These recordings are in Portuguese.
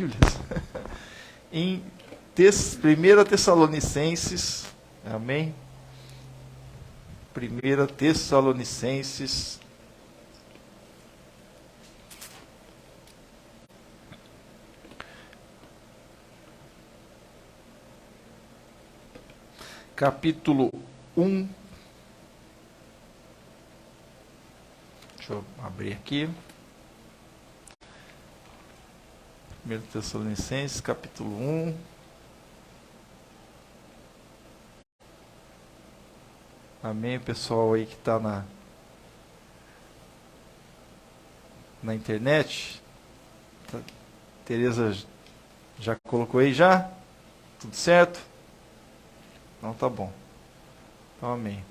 Bíblias. Em 1 Tessalonicenses, amém? 1 Tessalonicenses, capítulo 1. Deixa eu abrir aqui. 1 Tessalonicenses, capítulo 1. Amém, pessoal aí que está na internet. Tereza já colocou aí já? Tudo certo? Não, tá bom. Então, amém.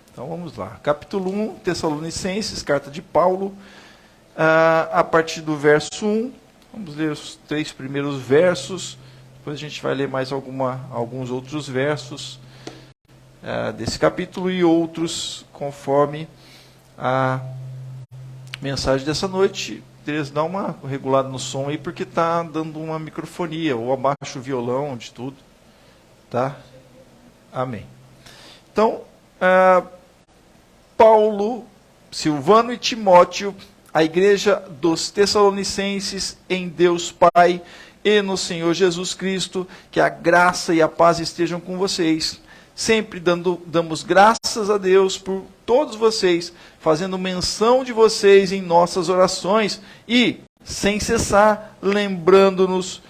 Então vamos lá. Capítulo 1, Tessalonicenses, carta de Paulo, a partir do verso 1. Vamos ler os 3 primeiros versos. Depois a gente vai ler mais alguns outros versos desse capítulo e outros conforme a mensagem dessa noite. Eles dão uma regulada no som aí, porque está dando uma microfonia, ou abaixa o violão, de tudo. Tá? Amém. Então, Paulo, Silvano e Timóteo, a igreja dos Tessalonicenses, em Deus Pai e no Senhor Jesus Cristo, que a graça e a paz estejam com vocês. Sempre damos graças a Deus por todos vocês, fazendo menção de vocês em nossas orações e, sem cessar, lembrando-nos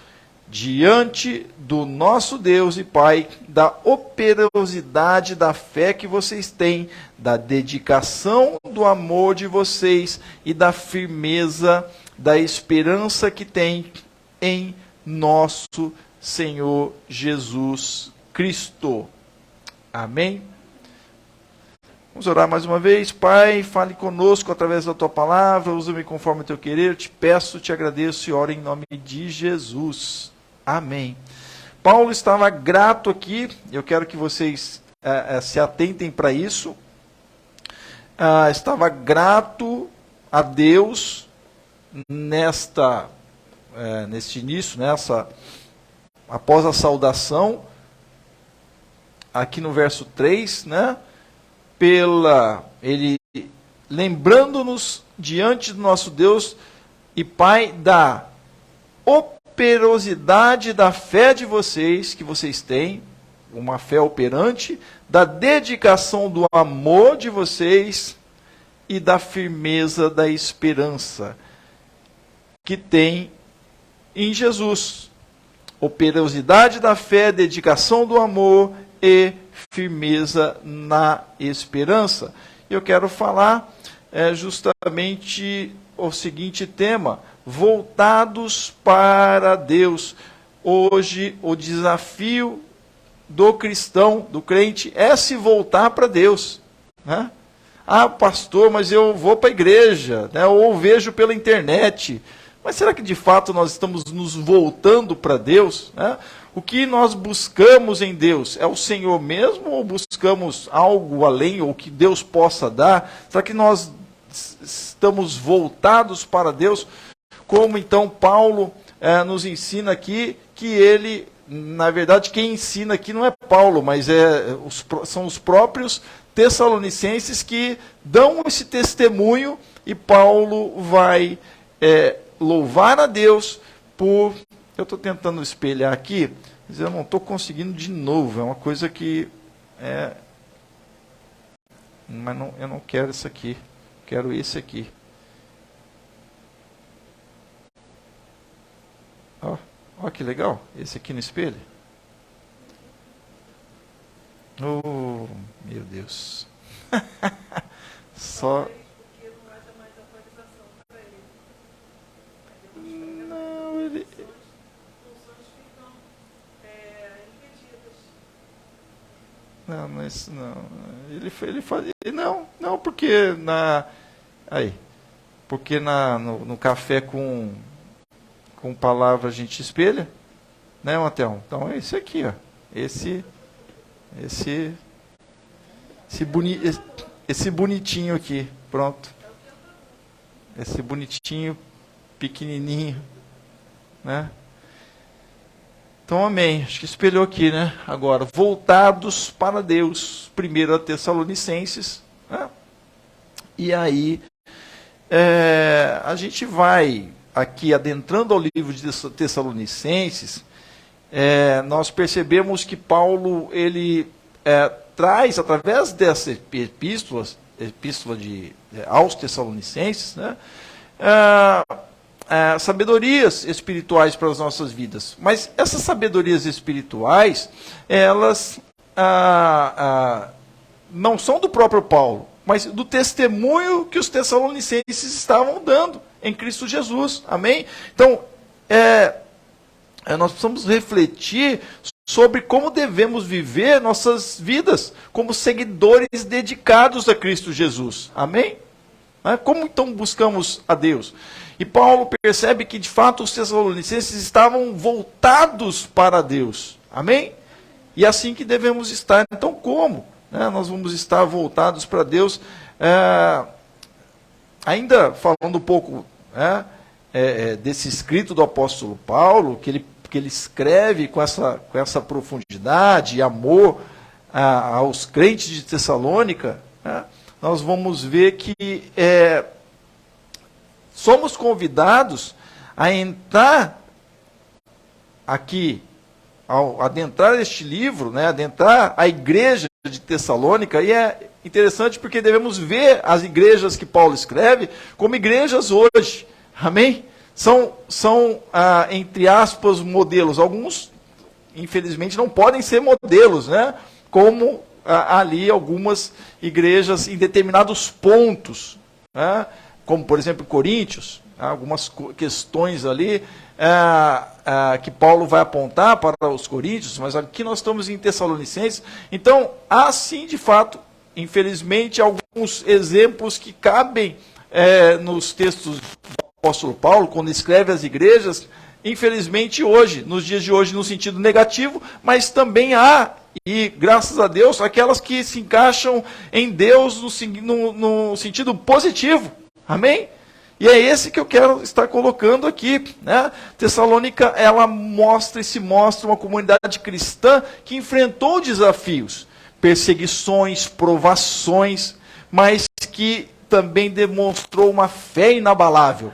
diante do nosso Deus e Pai da operosidade da fé que vocês têm, da dedicação do amor de vocês e da firmeza da esperança que têm em nosso Senhor Jesus Cristo. Amém? Vamos orar mais uma vez. Pai, fale conosco através da Tua palavra, usa-me conforme o Teu querer, te peço, te agradeço e oro em nome de Jesus. Amém. Paulo estava grato aqui, eu quero que vocês se atentem para isso. Estava grato a Deus neste início, após a saudação, aqui no verso 3, né? Ele lembrando-nos diante do nosso Deus e Pai da operosidade da fé de vocês, que vocês têm, uma fé operante, da dedicação do amor de vocês e da firmeza da esperança que tem em Jesus. Operosidade da fé, dedicação do amor e firmeza na esperança. Eu quero falar justamente o seguinte tema: voltados para Deus. Hoje o desafio do cristão, do crente, é se voltar para Deus, né? Ah, pastor, mas eu vou para a igreja, né? Ou vejo pela internet. Mas será que de fato nós estamos nos voltando para Deus, né? O que nós buscamos em Deus é o Senhor mesmo, ou buscamos algo além, ou que Deus possa dar? Será que nós estamos voltados para Deus? Como então Paulo nos ensina aqui, que ele, na verdade, quem ensina aqui não é Paulo, mas são os próprios tessalonicenses que dão esse testemunho, e Paulo vai louvar a Deus por... Eu estou tentando espelhar aqui, mas eu não estou conseguindo de novo. É uma coisa que... Mas não, eu não quero isso aqui. Quero esse aqui. Ó, que legal. Esse aqui no espelho. Oh, meu Deus. Só... Não, ele... Não, mas não. Ele faz. Não, porque porque no café com palavra a gente espelha, né, Matheus? Então é esse aqui, ó. Esse Esse bonitinho aqui, pronto. Esse bonitinho, pequenininho, né? Então, amém. Acho que espelhou aqui, né? Agora, voltados para Deus. 1 Tessalonicenses, né? E aí, a gente vai aqui adentrando ao livro de Tessalonicenses. Nós percebemos que Paulo, ele traz, através dessa epístola aos Tessalonicenses, né, sabedorias espirituais para as nossas vidas. Mas essas sabedorias espirituais, elas não são do próprio Paulo, mas do testemunho que os tessalonicenses estavam dando em Cristo Jesus. Amém? Então, nós precisamos refletir sobre como devemos viver nossas vidas como seguidores dedicados a Cristo Jesus. Amém? Como então buscamos a Deus? E Paulo percebe que, de fato, os tessalonicenses estavam voltados para Deus. Amém? E é assim que devemos estar. Então, como? Nós vamos estar voltados para Deus. Ainda falando um pouco desse escrito do apóstolo Paulo, que ele escreve com essa profundidade e amor aos crentes de Tessalônica, nós vamos ver que somos convidados a entrar aqui, ao adentrar este livro, adentrar a igreja de Tessalônica, e é interessante porque devemos ver as igrejas que Paulo escreve como igrejas hoje. Amém? São entre aspas, modelos. Alguns, infelizmente, não podem ser modelos, como ali algumas igrejas em determinados pontos, como, por exemplo, Coríntios, algumas questões ali que Paulo vai apontar para os Coríntios, mas aqui nós estamos em Tessalonicenses. Então, há sim, de fato, infelizmente, alguns exemplos que cabem nos textos do apóstolo Paulo, quando escreve às igrejas, infelizmente hoje, nos dias de hoje, no sentido negativo, mas também há, e graças a Deus, aquelas que se encaixam em Deus no sentido positivo. Amém? E é esse que eu quero estar colocando aqui. Tessalônica, ela se mostra uma comunidade cristã que enfrentou desafios, perseguições, provações, mas que também demonstrou uma fé inabalável.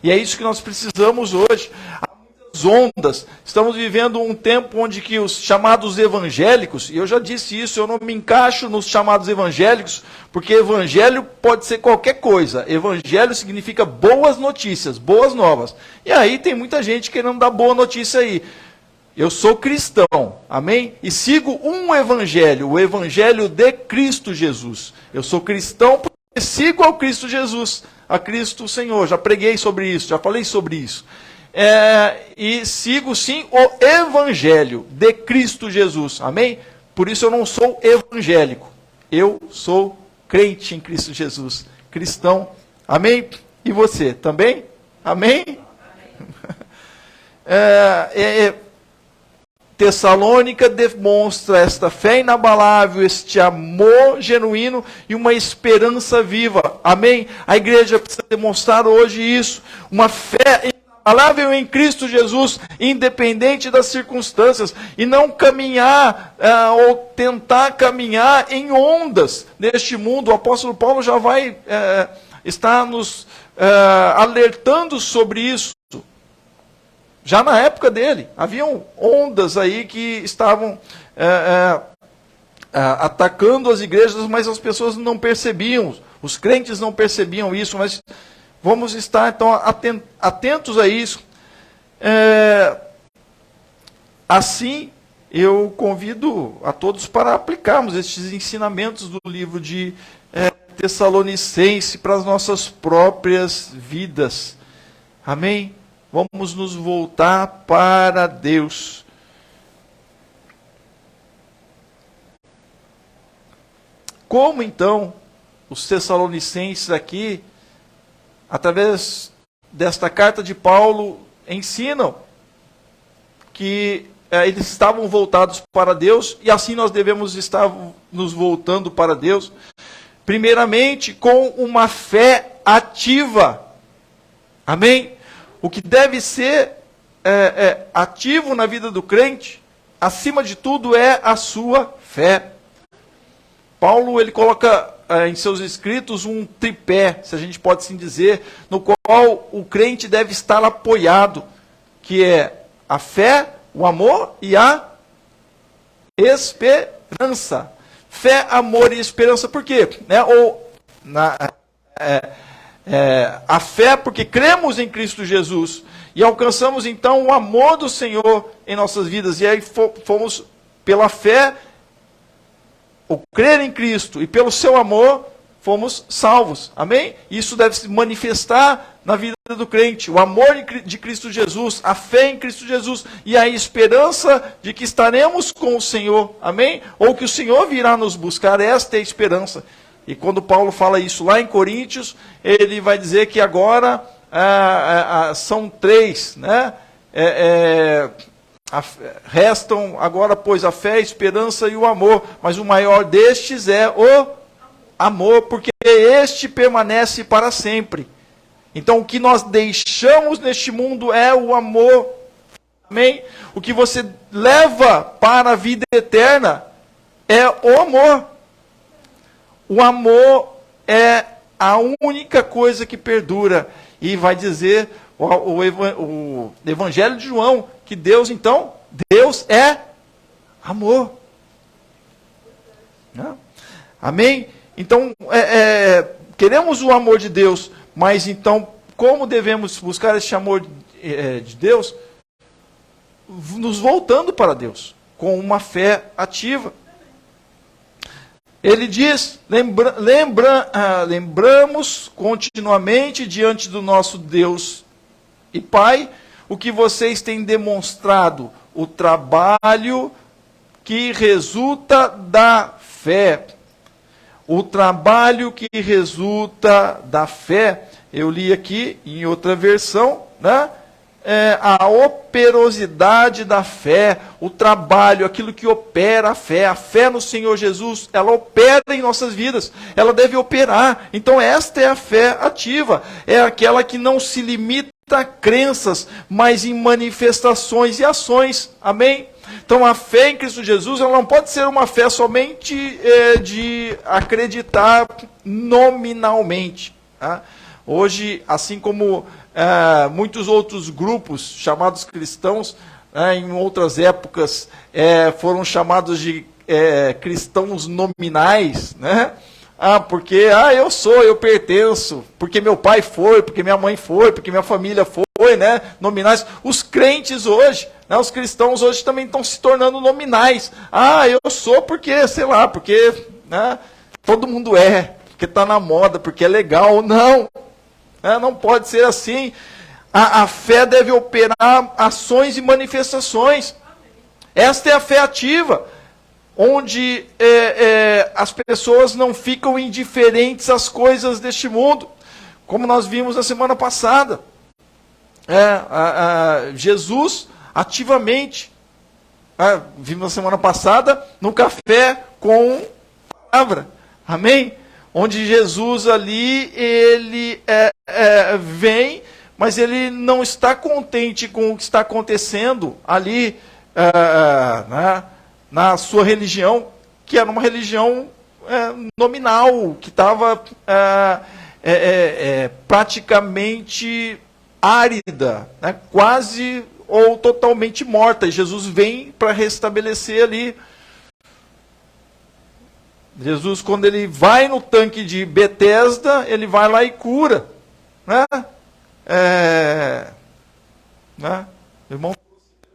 E é isso que nós precisamos hoje. Há muitas ondas. Estamos vivendo um tempo onde que os chamados evangélicos, e eu já disse isso, eu não me encaixo nos chamados evangélicos, porque evangelho pode ser qualquer coisa. Evangelho significa boas notícias, boas novas. E aí tem muita gente querendo dar boa notícia aí. Eu sou cristão, amém? E sigo um evangelho, o evangelho de Cristo Jesus. Eu sou cristão porque sigo ao Cristo Jesus, a Cristo Senhor. Já preguei sobre isso, já falei sobre isso. E sigo sim o evangelho de Cristo Jesus, amém? Por isso eu não sou evangélico, eu sou crente em Cristo Jesus, cristão, amém? E você, também? Amém? Tessalônica demonstra esta fé inabalável, este amor genuíno e uma esperança viva. Amém? A igreja precisa demonstrar hoje isso, uma fé inabalável em Cristo Jesus, independente das circunstâncias, e não caminhar ou tentar caminhar em ondas deste mundo. O apóstolo Paulo já vai estar nos alertando sobre isso. Já na época dele, haviam ondas aí que estavam atacando as igrejas, mas as pessoas não percebiam, os crentes não percebiam isso, mas vamos estar então atentos a isso. Assim, eu convido a todos para aplicarmos estes ensinamentos do livro de Tessalonicenses para as nossas próprias vidas. Amém? Vamos nos voltar para Deus. Como então os tessalonicenses aqui, através desta carta de Paulo, ensinam que eles estavam voltados para Deus, e assim nós devemos estar nos voltando para Deus, primeiramente com uma fé ativa. Amém? O que deve ser ativo na vida do crente, acima de tudo, é a sua fé. Paulo, ele coloca em seus escritos um tripé, se a gente pode assim dizer, no qual o crente deve estar apoiado, que é a fé, o amor e a esperança. Fé, amor e esperança, por quê? A fé, porque cremos em Cristo Jesus e alcançamos então o amor do Senhor em nossas vidas, e aí fomos pela fé, o crer em Cristo e pelo seu amor, fomos salvos. Amém? Isso deve se manifestar na vida do crente. O amor de Cristo Jesus, a fé em Cristo Jesus e a esperança de que estaremos com o Senhor. Amém? Ou que o Senhor virá nos buscar. Esta é a esperança. E quando Paulo fala isso lá em Coríntios, ele vai dizer que agora são três, né? Restam agora, pois, a fé, a esperança e o amor. Mas o maior destes é o amor, porque este permanece para sempre. Então, o que nós deixamos neste mundo é o amor. Amém? O que você leva para a vida eterna é o amor. O amor é a única coisa que perdura. E vai dizer o Evangelho de João que Deus, então, Deus é amor. Não? Amém? Então, queremos o amor de Deus, mas então, como devemos buscar esse amor de Deus? Nos voltando para Deus, com uma fé ativa. Ele diz, lembramos continuamente diante do nosso Deus e Pai, o que vocês têm demonstrado, o trabalho que resulta da fé. O trabalho que resulta da fé, eu li aqui em outra versão, né? A operosidade da fé, o trabalho, aquilo que opera a fé no Senhor Jesus, ela opera em nossas vidas, ela deve operar. Então esta é a fé ativa, é aquela que não se limita a crenças, mas em manifestações e ações. Amém? Então a fé em Cristo Jesus, ela não pode ser uma fé somente de acreditar nominalmente. Tá? Hoje, assim como muitos outros grupos chamados cristãos, em outras épocas foram chamados de cristãos nominais, né? Porque eu pertenço, porque meu pai foi, porque minha mãe foi, porque minha família foi, né? Nominais. Os crentes hoje, né? Os cristãos hoje também estão se tornando nominais. Eu sou porque, sei lá, porque, né? Todo mundo porque está na moda, porque é legal. Não, não pode ser assim. A fé deve operar ações e manifestações. Esta é a fé ativa, onde as pessoas não ficam indiferentes às coisas deste mundo, como nós vimos na semana passada. Jesus ativamente, vimos na semana passada, no café com palavra, amém? Onde Jesus ali, ele vem, mas ele não está contente com o que está acontecendo ali, na sua religião, que era uma religião nominal, que estava praticamente árida, né? Quase ou totalmente morta. E Jesus vem para restabelecer ali. Jesus, quando ele vai no tanque de Betesda, ele vai lá e cura. Né? Irmão,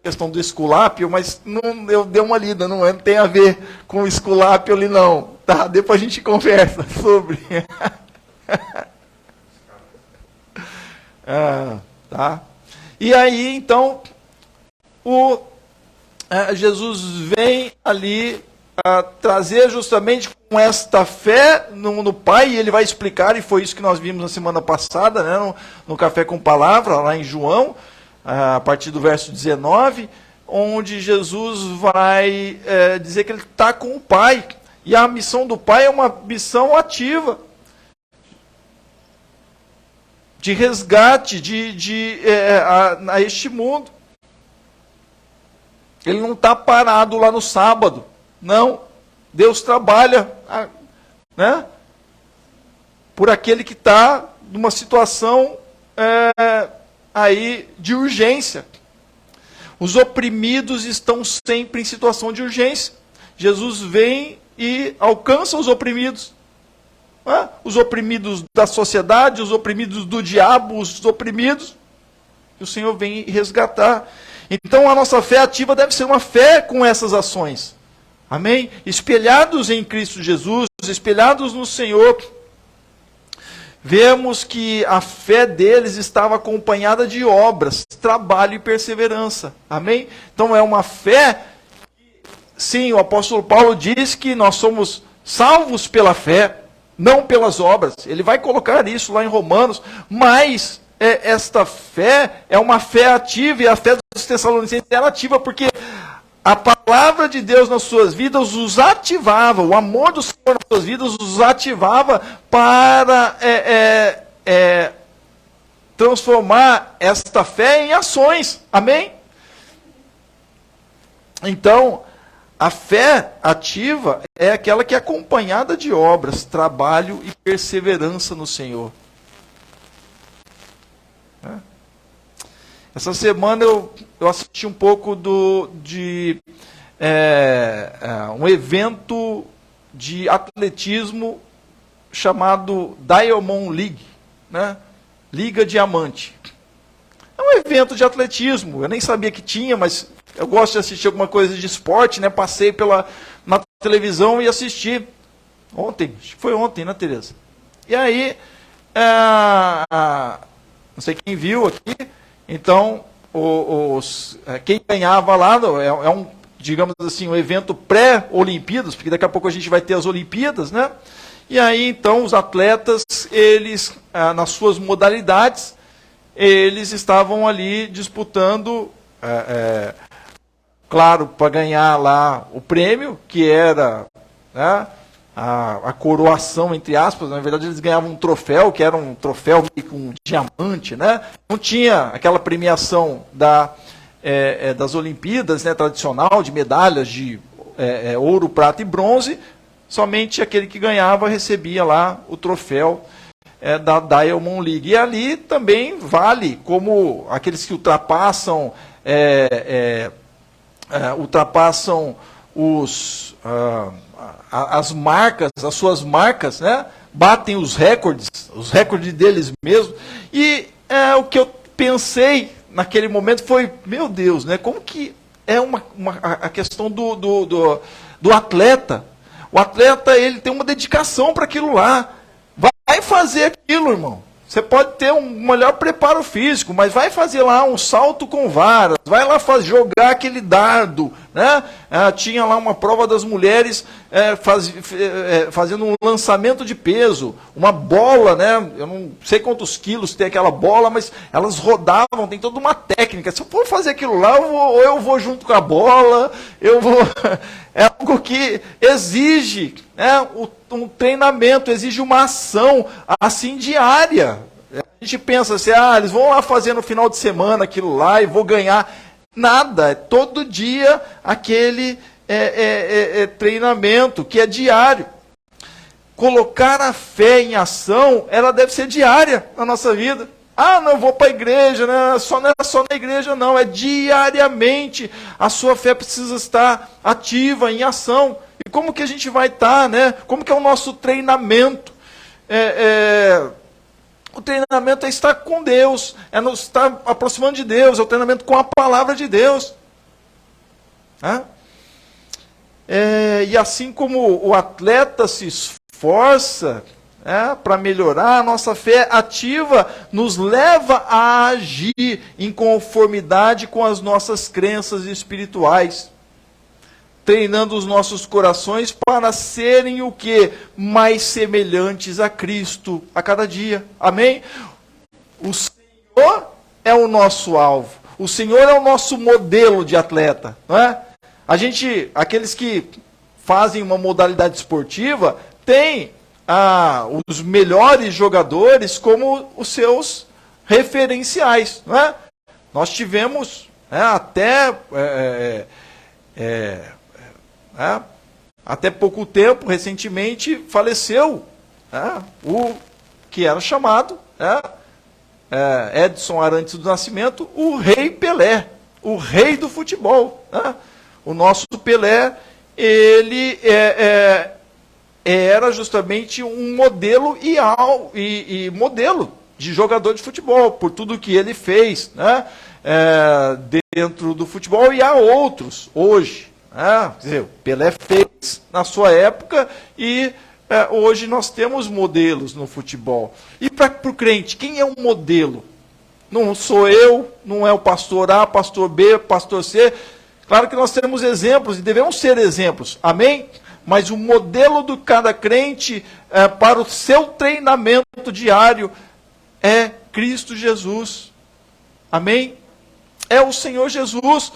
questão do esculápio, mas eu dei uma lida, não tem a ver com o esculápio ali não. Tá? Depois a gente conversa sobre. Tá? E aí, então, Jesus vem ali trazer justamente com esta fé no Pai, e ele vai explicar, e foi isso que nós vimos na semana passada, né, no Café com Palavra, lá em João, a partir do verso 19, onde Jesus vai dizer que ele está com o Pai. E a missão do Pai é uma missão ativa, de resgate a este mundo. Ele não está parado lá no sábado. Não. Deus trabalha, né, por aquele que está numa situação aí de urgência. Os oprimidos estão sempre em situação de urgência. Jesus vem e alcança os oprimidos. Né? Os oprimidos da sociedade, os oprimidos do diabo, os oprimidos. E o Senhor vem resgatar. Então a nossa fé ativa deve ser uma fé com essas ações. Amém? Espelhados em Cristo Jesus, espelhados no Senhor, vemos que a fé deles estava acompanhada de obras, trabalho e perseverança. Amém? Então é uma fé, sim, o apóstolo Paulo diz que nós somos salvos pela fé, não pelas obras. Ele vai colocar isso lá em Romanos, mas esta fé é uma fé ativa, e a fé dos Tessalonicenses era ativa porque a palavra de Deus nas suas vidas os ativava, o amor do Senhor nas suas vidas os ativava para transformar esta fé em ações. Amém? Então, a fé ativa é aquela que é acompanhada de obras, trabalho e perseverança no Senhor. Essa semana eu assisti um pouco de um evento de atletismo chamado Diamond League, né? Liga Diamante. É um evento de atletismo, eu nem sabia que tinha, mas eu gosto de assistir alguma coisa de esporte, né? Passei na televisão e assisti. Ontem, acho que foi ontem, né, Tereza? E aí, não sei quem viu aqui. Então, quem ganhava lá é um, digamos assim, um evento pré-Olimpíadas, porque daqui a pouco a gente vai ter as Olimpíadas, né? E aí, então, os atletas, eles, nas suas modalidades, eles estavam ali disputando, claro, para ganhar lá o prêmio, que era, né, a coroação, entre aspas. Na verdade eles ganhavam um troféu, que era um troféu com um diamante, né? Não tinha aquela premiação das Olimpíadas, né, tradicional, de medalhas de ouro, prata e bronze. Somente aquele que ganhava recebia lá o troféu da Diamond League. E ali também vale como aqueles que ultrapassam as marcas, as suas marcas, né? Batem os recordes deles mesmos. E o que eu pensei naquele momento foi, meu Deus, né? Como que é a questão do atleta? O atleta, ele tem uma dedicação para aquilo lá. Vai fazer aquilo, irmão. Você pode ter um melhor preparo físico, mas vai fazer lá um salto com varas, vai lá jogar aquele dardo, né? Tinha lá uma prova das mulheres fazendo um lançamento de peso, uma bola, né? Eu não sei quantos quilos tem aquela bola, mas elas rodavam, tem toda uma técnica. Se eu for fazer aquilo lá, eu vou junto com a bola, é algo que exige, né, um treinamento, exige uma ação assim diária. A gente pensa assim, eles vão lá fazer no final de semana aquilo lá e vou ganhar. Nada, é todo dia aquele treinamento que é diário. Colocar a fé em ação, ela deve ser diária na nossa vida. Não vou para a igreja, né? Não é só na igreja, não. É diariamente. A sua fé precisa estar ativa, em ação. E como que a gente vai estar, né? Como que é o nosso treinamento? O treinamento é estar com Deus, é nos estar aproximando de Deus, é o treinamento com a palavra de Deus. E assim como o atleta se esforça para melhorar, a nossa fé ativa nos leva a agir em conformidade com as nossas crenças espirituais, treinando os nossos corações para serem o quê? Mais semelhantes a Cristo a cada dia. Amém? O Senhor é o nosso alvo. O Senhor é o nosso modelo de atleta, não é? Aqueles que fazem uma modalidade esportiva, têm os melhores jogadores como os seus referenciais, não é? Nós tivemos até pouco tempo, recentemente, faleceu o que era chamado Edson Arantes do Nascimento, o Rei Pelé, o rei do futebol. O nosso Pelé, ele era justamente um modelo e modelo de jogador de futebol, por tudo que ele fez, dentro do futebol, e há outros hoje. Quer dizer, o Pelé fez na sua época e hoje nós temos modelos no futebol. E para o crente, quem é um modelo? Não sou eu, não é o pastor A, pastor B, pastor C. Claro que nós temos exemplos e devemos ser exemplos, amém? Mas o modelo de cada crente para o seu treinamento diário é Cristo Jesus, amém? É o Senhor Jesus,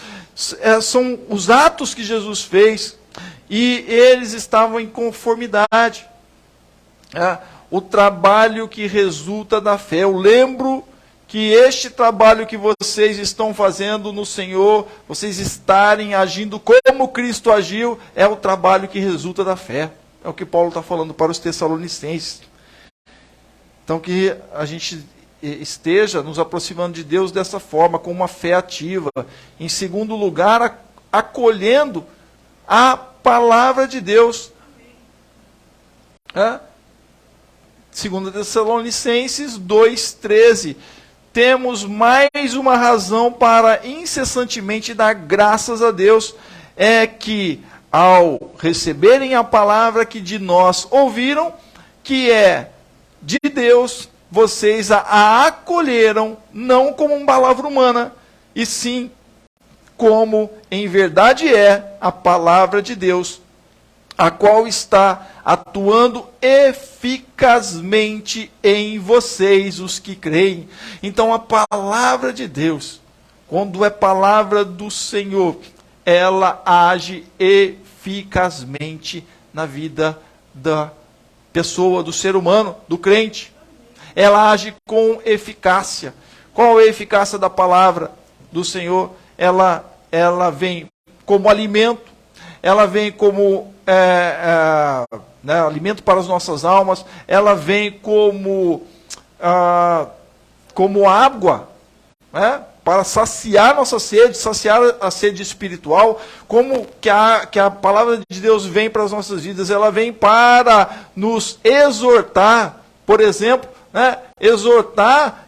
são os atos que Jesus fez, e eles estavam em conformidade. O trabalho que resulta da fé. Eu lembro que este trabalho que vocês estão fazendo no Senhor, vocês estarem agindo como Cristo agiu, é o trabalho que resulta da fé. É o que Paulo está falando para os Tessalonicenses. Então que a gente esteja nos aproximando de Deus dessa forma, com uma fé ativa. Em segundo lugar, acolhendo a palavra de Deus. 2 Tessalonicenses 2,13. Temos mais uma razão para incessantemente dar graças a Deus, é que ao receberem a palavra que de nós ouviram, que é de Deus, vocês a acolheram, não como uma palavra humana, e sim como em verdade é a palavra de Deus, a qual está atuando eficazmente em vocês, os que creem. Então a palavra de Deus, quando é palavra do Senhor, ela age eficazmente na vida da pessoa, do ser humano, do crente. Ela age com eficácia. Qual é a eficácia da palavra do Senhor? Ela vem como alimento, ela vem como alimento para as nossas almas, ela vem como água, para saciar nossa sede, saciar a sede espiritual. Como que a palavra de Deus vem para as nossas vidas? Ela vem para nos exortar, por exemplo, exortar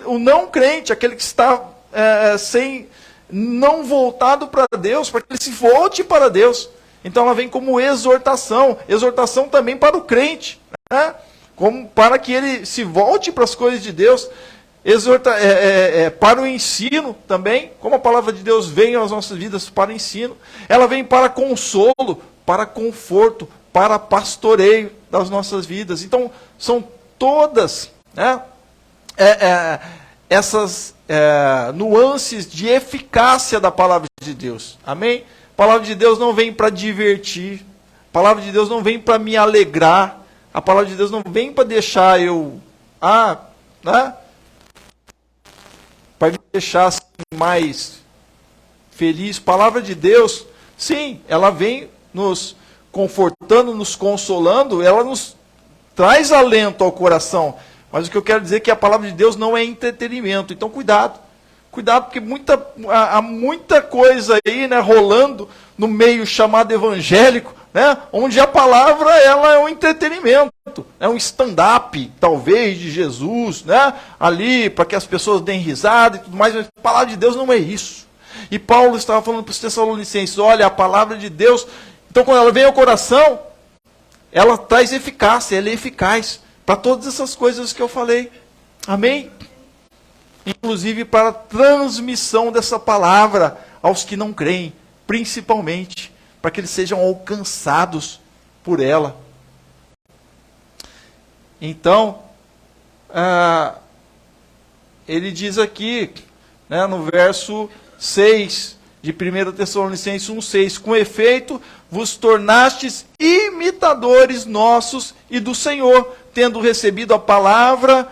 o não crente, aquele que está não voltado para Deus, para que ele se volte para Deus. Então ela vem como exortação também para o crente, como para que ele se volte para as coisas de Deus. Para o ensino também, como a palavra de Deus vem às nossas vidas para o ensino. Ela vem para consolo, para conforto, para pastoreio das nossas vidas. Então são todas essas nuances de eficácia da palavra de Deus. Amém? A palavra de Deus não vem para divertir. A palavra de Deus não vem para me alegrar. A palavra de Deus não vem para deixar eu... para me deixar assim, mais feliz. A palavra de Deus, sim, ela vem nos confortando, nos consolando, ela nos traz alento ao coração. Mas o que eu quero dizer é que a palavra de Deus não é entretenimento. Então cuidado. Cuidado, porque há muita coisa aí, rolando no meio chamado evangélico, onde a palavra ela é um entretenimento, é um stand-up, talvez, de Jesus, ali, para que as pessoas deem risada e tudo mais, mas a palavra de Deus não é isso. E Paulo estava falando para os Tessalonicenses, olha, a palavra de Deus, então quando ela vem ao coração, ela traz eficácia, ela é eficaz para todas essas coisas que eu falei. Amém? Inclusive para a transmissão dessa palavra aos que não creem, principalmente, para que eles sejam alcançados por ela. Então, ele diz aqui, né, no verso 6 de 1 Tessalonicenses 1,6. Com efeito, vos tornastes imitadores nossos e do Senhor, tendo recebido a palavra,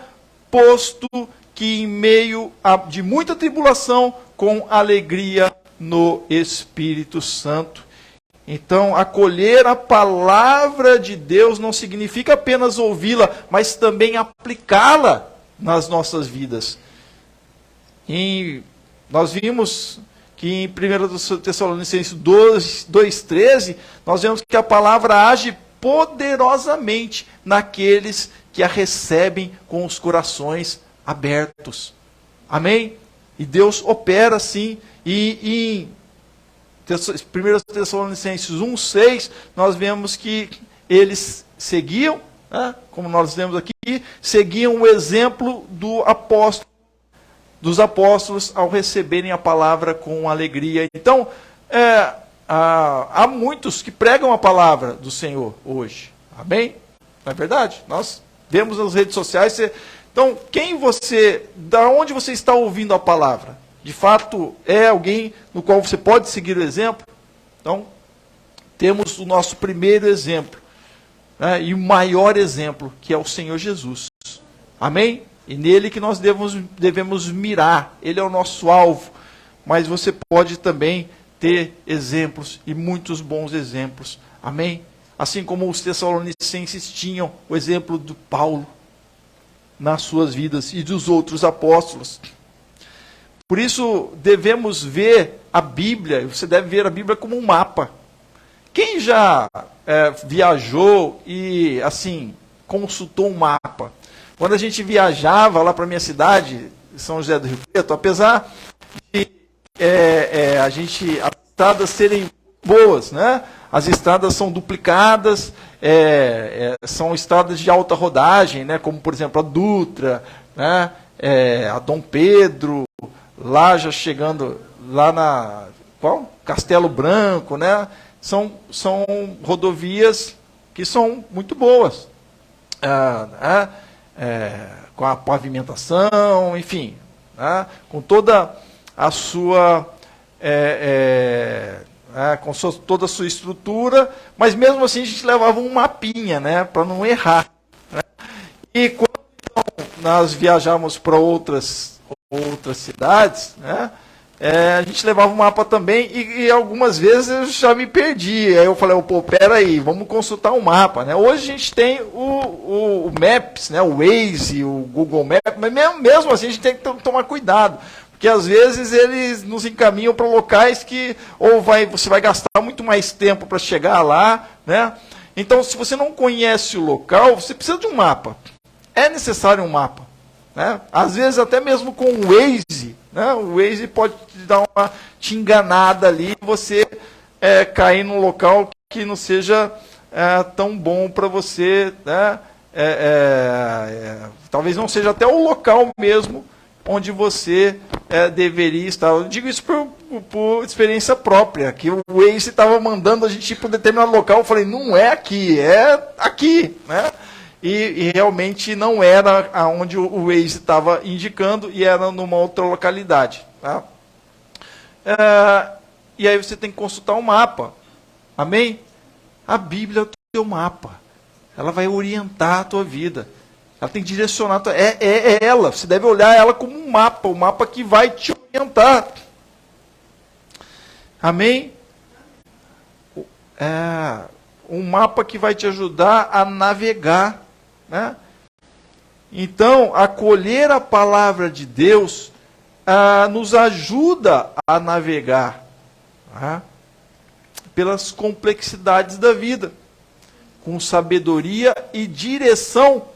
posto que em meio de muita tribulação, com alegria no Espírito Santo. Então, acolher a palavra de Deus não significa apenas ouvi-la, mas também aplicá-la nas nossas vidas. Nós vimos que em 1 Tessalonicenses 2,13, nós vemos que a palavra age poderosamente naqueles que a recebem com os corações abertos. Amém? E Deus opera assim. E em 1 Tessalonicenses 1,6, nós vemos que eles seguiam, né, como nós lemos aqui, seguiam o exemplo dos apóstolos ao receberem a palavra com alegria. Então, há muitos que pregam a palavra do Senhor hoje. Amém? Não é verdade? Nós vemos nas redes sociais. Então, da onde você está ouvindo a palavra? De fato, é alguém no qual você pode seguir o exemplo? Então, temos o nosso primeiro exemplo, né, e o maior exemplo, que é o Senhor Jesus. Amém? E nele que nós devemos mirar. Ele é o nosso alvo. Mas você pode também ter exemplos, e muitos bons exemplos. Amém? Assim como os tessalonicenses tinham o exemplo do Paulo nas suas vidas e dos outros apóstolos. Por isso, devemos ver a Bíblia, você deve ver a Bíblia como um mapa. Quem já viajou e, assim, consultou um mapa? Quando a gente viajava lá para a minha cidade, São José do Rio Preto, apesar de as estradas serem boas, né? As estradas são duplicadas, são estradas de alta rodagem, né? Como, por exemplo, a Dutra, né? A Dom Pedro, lá já chegando lá na Castelo Branco, né? São rodovias que são muito boas, com a pavimentação, enfim, né? Com toda a sua toda a sua estrutura, mas mesmo assim a gente levava um mapinha, né? Para não errar, né? E quando nós viajamos para outras cidades, né, a gente levava um mapa também, e algumas vezes eu já me perdi. Aí eu falei, peraí, vamos consultar um mapa, né? Hoje a gente tem o Maps, né, o Waze, o Google Maps, mas mesmo assim a gente tem que tomar cuidado, porque às vezes eles nos encaminham para locais que você vai gastar muito mais tempo para chegar lá, né? Então, se você não conhece o local, você precisa de um mapa. É necessário um mapa, né? Às vezes até mesmo com o Waze, né? O Waze pode te dar te enganada ali, e você cair num local que não seja tão bom para você, né? Talvez não seja até o local mesmo onde você deveria estar. Eu digo isso por experiência própria, que o Waze estava mandando a gente ir para um determinado local, eu falei, não é aqui, é aqui, né? E realmente não era aonde o Waze estava indicando, e era numa outra localidade. Tá? E aí você tem que consultar um mapa. Amém? A Bíblia é o teu mapa. Ela vai orientar a tua vida. Ela tem que direcionar. É ela. Você deve olhar ela como um mapa. O mapa que vai te orientar. Amém? Um mapa que vai te ajudar a navegar. Né? Então, acolher a palavra de Deus nos ajuda a navegar, né, pelas complexidades da vida, com sabedoria e direção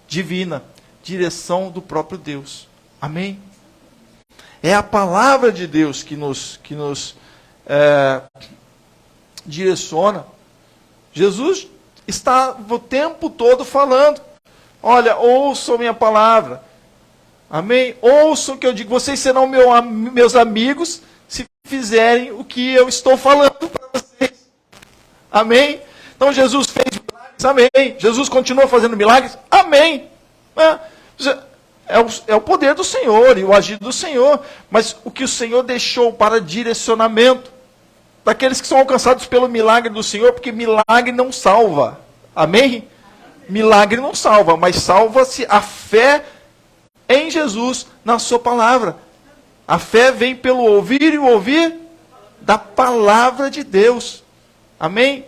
divina, direção do próprio Deus. Amém? É a palavra de Deus que nos direciona. Jesus está o tempo todo falando. Olha, ouçam minha palavra. Amém? Ouçam o que eu digo. Vocês serão meus amigos se fizerem o que eu estou falando para vocês. Amém? Então Jesus fez milagres. Amém. Jesus continua fazendo milagres. Amém. é o poder do Senhor e o agir do Senhor, mas o que o Senhor deixou para direcionamento daqueles que são alcançados pelo milagre do Senhor, porque milagre não salva. Amém? Milagre não salva, mas salva-se a fé em Jesus, na sua palavra. A fé vem pelo ouvir e o ouvir da palavra de Deus. Amém?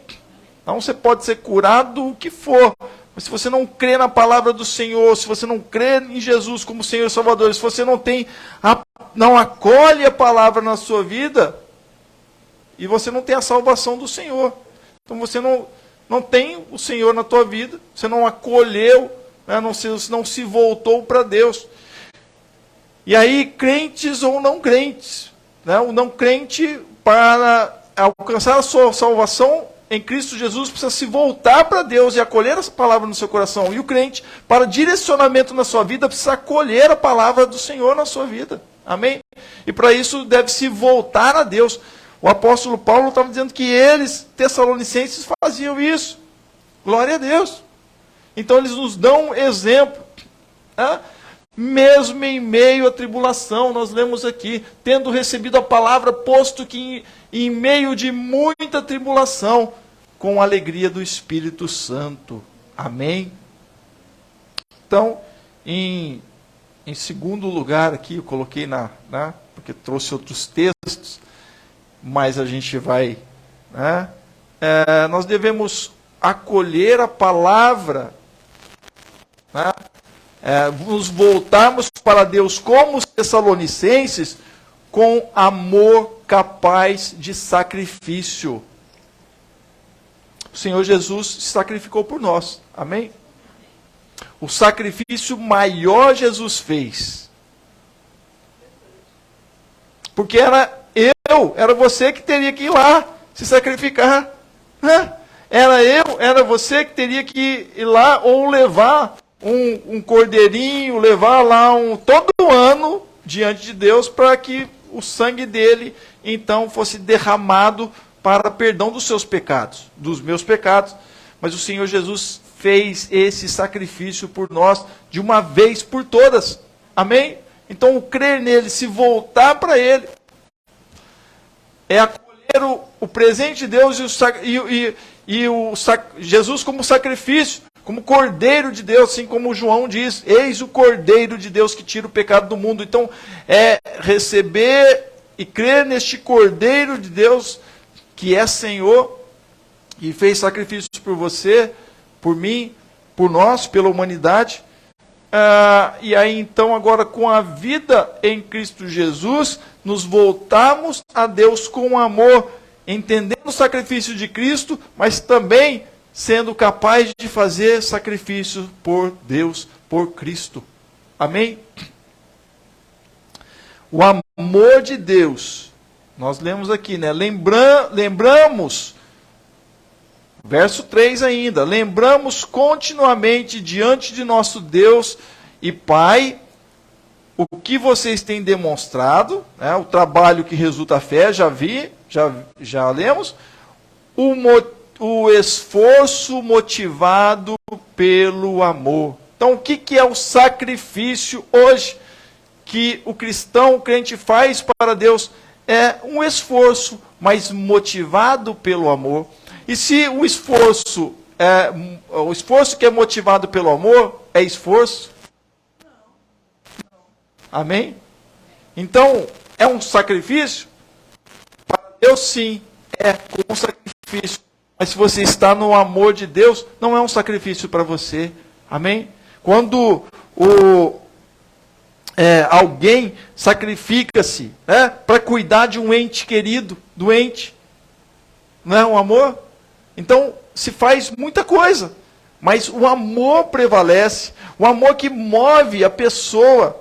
Então você pode ser curado o que for, mas se você não crê na palavra do Senhor, se você não crê em Jesus como Senhor e Salvador, se você não acolhe a palavra na sua vida, e você não tem a salvação do Senhor. Então você não tem o Senhor na tua vida, você não acolheu, né, não se voltou para Deus. E aí, crentes ou não crentes, né, o não crente, para alcançar a sua salvação em Cristo Jesus, precisa se voltar para Deus e acolher essa palavra no seu coração. E o crente, para direcionamento na sua vida, precisa acolher a palavra do Senhor na sua vida. Amém? E para isso deve se voltar a Deus. O apóstolo Paulo estava dizendo que eles, tessalonicenses, faziam isso. Glória a Deus. Então eles nos dão um exemplo. Né? Mesmo em meio à tribulação, nós lemos aqui, tendo recebido a palavra, posto que em meio de muita tribulação, com a alegria do Espírito Santo. Amém? Então, em segundo lugar aqui, eu coloquei porque trouxe outros textos, mas a gente vai, né? Nós devemos acolher a palavra, né? Nos voltarmos para Deus como os tessalonicenses, com amor capaz de sacrifício. O Senhor Jesus se sacrificou por nós, amém? O sacrifício maior Jesus fez, porque era você que teria que ir lá se sacrificar, né? Era você que teria que ir lá, ou levar um cordeirinho, levar lá todo ano diante de Deus, para que o sangue dele então fosse derramado para perdão dos seus pecados, dos meus pecados. Mas o Senhor Jesus fez esse sacrifício por nós de uma vez por todas. Amém? Então, o crer nele, se voltar para ele, é acolher o presente de Deus e Jesus como sacrifício, como Cordeiro de Deus, assim como João diz: eis o Cordeiro de Deus que tira o pecado do mundo. Então, é receber e crer neste Cordeiro de Deus, que é Senhor, e fez sacrifícios por você, por mim, por nós, pela humanidade. E aí então, agora com a vida em Cristo Jesus, nos voltamos a Deus com amor, entendendo o sacrifício de Cristo, mas também sendo capaz de fazer sacrifício por Deus, por Cristo. Amém? O amor de Deus, nós lemos aqui, né? Lembramos, verso 3 ainda, lembramos continuamente diante de nosso Deus e Pai o que vocês têm demonstrado, né? O trabalho que resulta a fé, já lemos, o esforço motivado pelo amor. Então, o que é o sacrifício hoje que o cristão, o crente faz para Deus? É um esforço, mas motivado pelo amor. E se o esforço que é motivado pelo amor é esforço? Amém? Então, é um sacrifício? Para Deus, sim, é um sacrifício. Mas se você está no amor de Deus, não é um sacrifício para você. Amém? Quando alguém sacrifica-se, né, para cuidar de um ente querido, doente, não é um amor? Então, se faz muita coisa, mas o amor prevalece, o amor que move a pessoa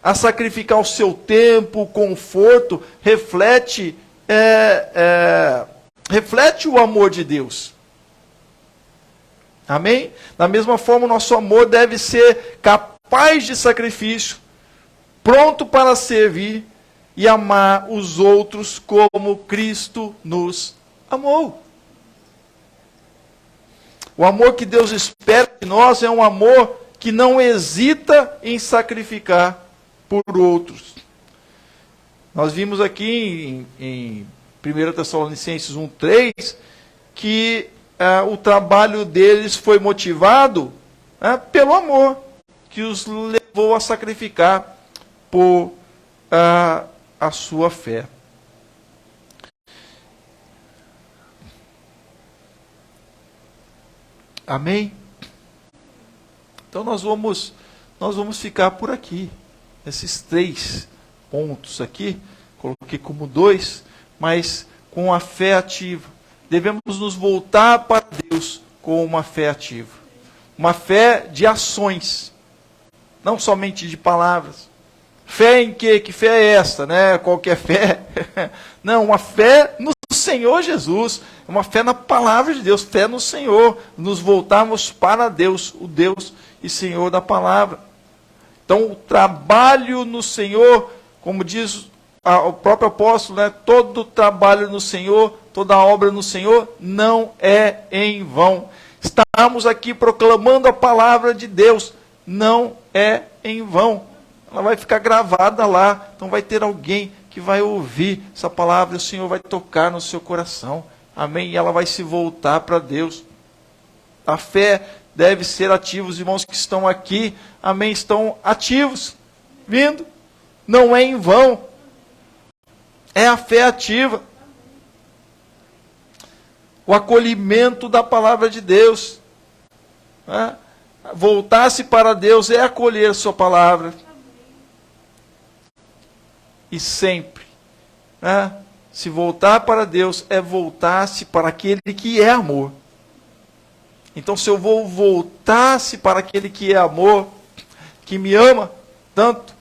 a sacrificar o seu tempo, o conforto, reflete o amor de Deus. Amém? Da mesma forma, o nosso amor deve ser capaz de sacrifício, pronto para servir e amar os outros como Cristo nos amou. O amor que Deus espera de nós é um amor que não hesita em sacrificar por outros. Nós vimos aqui em 1 Tessalonicenses 1:3 que o trabalho deles foi motivado pelo amor, que os levou a sacrificar por a sua fé. Amém? Então nós vamos ficar por aqui. Esses 3 pontos aqui, coloquei como 2, mas com a fé ativa. Devemos nos voltar para Deus com uma fé ativa. Uma fé de ações, não somente de palavras. Fé em quê? Que fé é essa, né? Qualquer fé? Não, uma fé no Senhor Jesus, uma fé na palavra de Deus, fé no Senhor, nos voltarmos para Deus, o Deus e Senhor da palavra. Então, o trabalho no Senhor, como diz o próprio apóstolo, né? Todo trabalho no Senhor, toda obra no Senhor não é em vão. Estamos aqui proclamando a palavra de Deus, não é em vão. Ela vai ficar gravada lá, então vai ter alguém que vai ouvir essa palavra e o Senhor vai tocar no seu coração. Amém? E ela vai se voltar para Deus. A fé deve ser ativa. Os irmãos que estão aqui, amém, estão ativos, vindo. Não é em vão. É a fé ativa. O acolhimento da palavra de Deus. Voltar-se para Deus é acolher a sua palavra. E sempre, se voltar para Deus é voltar-se para aquele que é amor. Então, se eu vou voltar-se para aquele que é amor, que me ama tanto,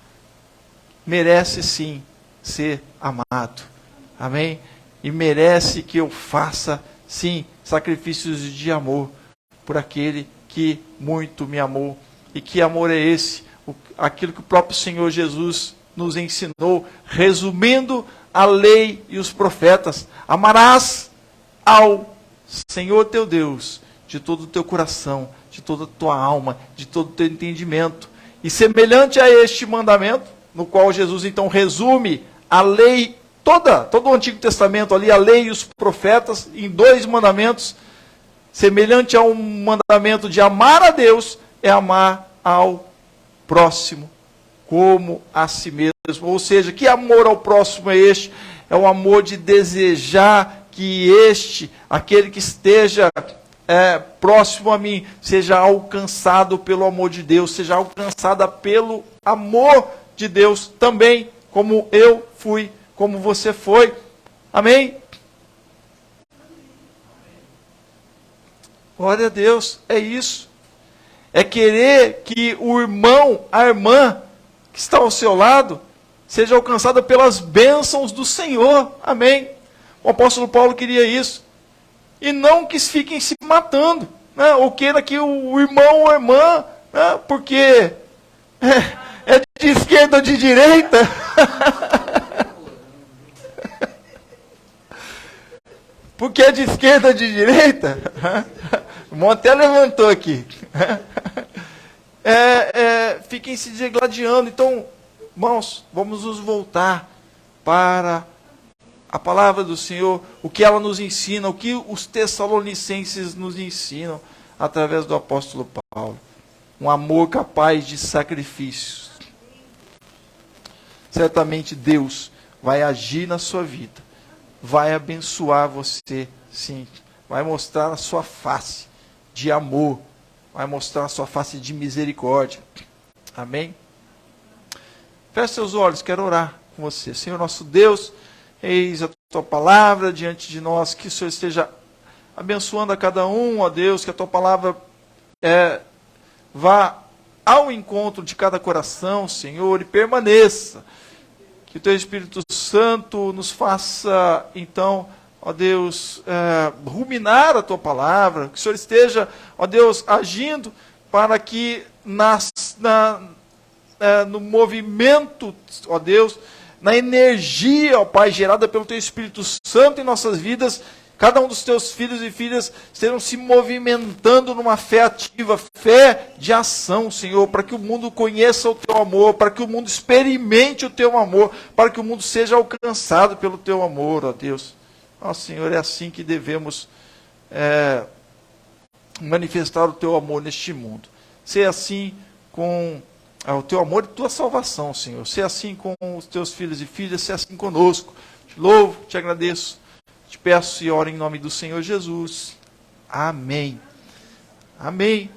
merece sim ser amado. Amém? E merece que eu faça, sim, sacrifícios de amor por aquele que muito me amou. E que amor é esse? Aquilo que o próprio Senhor Jesus nos ensinou, resumindo a lei e os profetas: amarás ao Senhor teu Deus de todo o teu coração, de toda a tua alma, de todo o teu entendimento. E semelhante a este mandamento, no qual Jesus então resume a lei, todo o Antigo Testamento ali, a lei e os profetas, em 2 mandamentos, semelhante ao mandamento de amar a Deus, é amar ao próximo como a si mesmo. Ou seja, que amor ao próximo é este? É o amor de desejar que aquele que esteja próximo a mim, seja alcançado pelo amor de Deus, seja alcançada pelo amor de Deus também, como eu fui, como você foi. Amém? Glória a Deus, é isso. É querer que o irmão, a irmã que está ao seu lado, seja alcançada pelas bênçãos do Senhor. Amém? O apóstolo Paulo queria isso. E não que fiquem se matando, né? Ou queira que o irmão ou a irmã, né? Porque é de esquerda ou de direita. Porque é de esquerda ou de direita. O irmão até levantou aqui. Fiquem se degladiando. Então, irmãos, vamos nos voltar para a palavra do Senhor, o que ela nos ensina, o que os Tessalonicenses nos ensinam através do apóstolo Paulo. Um amor capaz de sacrifícios. Certamente Deus vai agir na sua vida, vai abençoar você, sim, vai mostrar a sua face de amor, vai mostrar a sua face de misericórdia. Amém? Feche seus olhos, quero orar com você. Senhor nosso Deus, eis a tua palavra diante de nós, que o Senhor esteja abençoando a cada um, ó Deus, que a tua palavra vá ao encontro de cada coração, Senhor, e permaneça. Que o teu Espírito Santo nos faça, então, ó Deus, ruminar a tua palavra, que o Senhor esteja, ó Deus, agindo para que no movimento, ó Deus, na energia, ó Pai, gerada pelo teu Espírito Santo em nossas vidas, Cada um dos teus filhos e filhas estejam se movimentando numa fé ativa, fé de ação, Senhor, para que o mundo conheça o teu amor, para que o mundo experimente o teu amor, para que o mundo seja alcançado pelo teu amor, ó Deus. Ó Senhor, é assim que devemos manifestar o teu amor neste mundo. Ser assim com o teu amor e tua salvação, Senhor. Ser assim com os teus filhos e filhas, ser assim conosco. Te louvo, te agradeço. Te peço e oro em nome do Senhor Jesus. Amém. Amém.